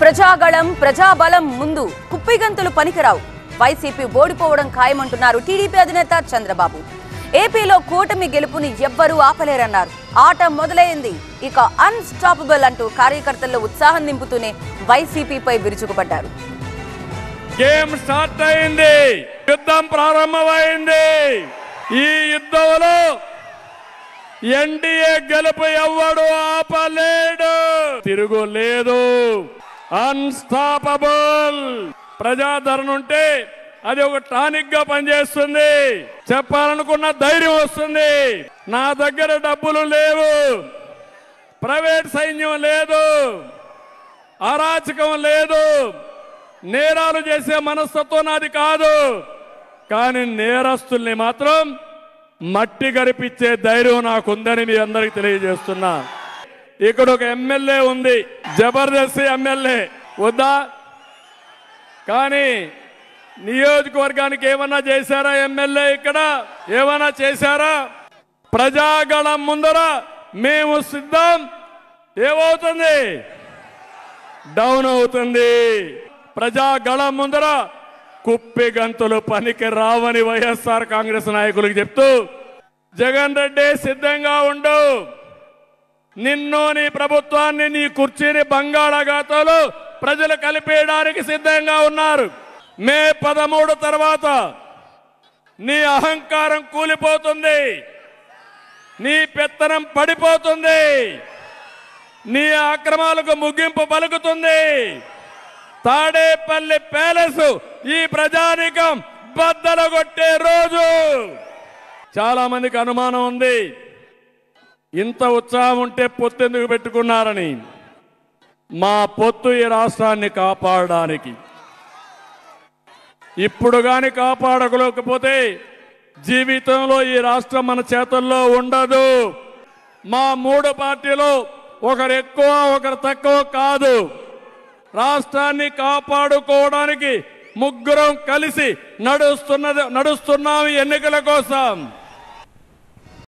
ప్రజాగళం ప్రజాబలం ముందు కుప్పిగంతులు పనికిరావు. వైసీపీ ఓడిపోవడం ఖాయమంటున్నారు టీడీపీ అధినేత చంద్రబాబు. ఏపీలో కూటమి గెలుపుని ఎవ్వరూ ఆపలేరన్నారు. ఆట మొదలైంది, ఇక అన్స్టాపబుల్ అంటూ కార్యకర్తల్లో ఉత్సాహం నింపుతూనే వైసీపీపై విరుచుకుపడ్డారు. గేమ్ స్టార్ట్ అయింది, యుద్ధం ప్రారంభమైంది. ఈ యుద్ధంలో ఎన్డీఏ గెలుపు ఎవ్వడు ఆపలేడు, తిరుగులేదు. అన్స్టాపబుల్. ప్రజాదరణ ఉంటే అది ఒక టానిక్ గా పనిచేస్తుంది. చెప్పాలనుకున్న ధైర్యం వస్తుంది. నా దగ్గర డబ్బులు లేవు, ప్రైవేట్ సైన్యం లేదు, అరాచకం లేదు, నేరాలు చేసే మనస్తత్వం నాది కాదు. కానీ నేరస్తుల్ని మాత్రం మట్టి గరిపించే ధైర్యం నాకుందని మీ అందరికి తెలియజేస్తున్నా. ఇక్కడ ఒక ఎమ్మెల్యే ఉంది, జబర్దస్త్ ఎమ్మెల్యే వద్దా? కానీ నియోజకవర్గానికి ఏమన్నా చేశారా ఎమ్మెల్యే? ఇక్కడ ఏమన్నా చేశారా? ప్రజాగళం ముందర మేము సిద్ధం. ఏమవుతుంది? డౌన్ అవుతుంది. ప్రజాగళం ముందర కుప్పి గంతులు పనికి రావని వైఎస్ఆర్ కాంగ్రెస్ నాయకులకు చెప్తూ, జగన్ రెడ్డి సిద్ధంగా ఉండు. నిన్ను, నీ ప్రభుత్వాన్ని, నీ కుర్చీని బంగాళాఖాతంలో ప్రజలు కలిపేయడానికి సిద్ధంగా ఉన్నారు. మే 13 తర్వాత నీ అహంకారం కూలిపోతుంది, నీ పెత్తనం పడిపోతుంది, నీ అక్రమాలకు ముగింపు పలుకుతుంది. తాడేపల్లి ప్యాలెస్ ఈ ప్రజానీకం బద్దలు కొట్టే రోజు. చాలా మందికి అనుమానం ఉంది, ఇంత ఉత్సాహం ఉంటే పొత్తు ఎందుకు పెట్టుకున్నారని. మా పొత్తు ఈ రాష్ట్రాన్ని కాపాడడానికి. ఇప్పుడు గాని కాపాడకపోతే జీవితంలో ఈ రాష్ట్రం మన చేతుల్లో ఉండదు. మా 3 పార్టీలు ఒకరు ఎక్కువ ఒకరు తక్కువ కాదు. రాష్ట్రాన్ని కాపాడుకోవడానికి ముగ్గురం కలిసి నడుస్తున్నాం ఎన్నికల కోసం.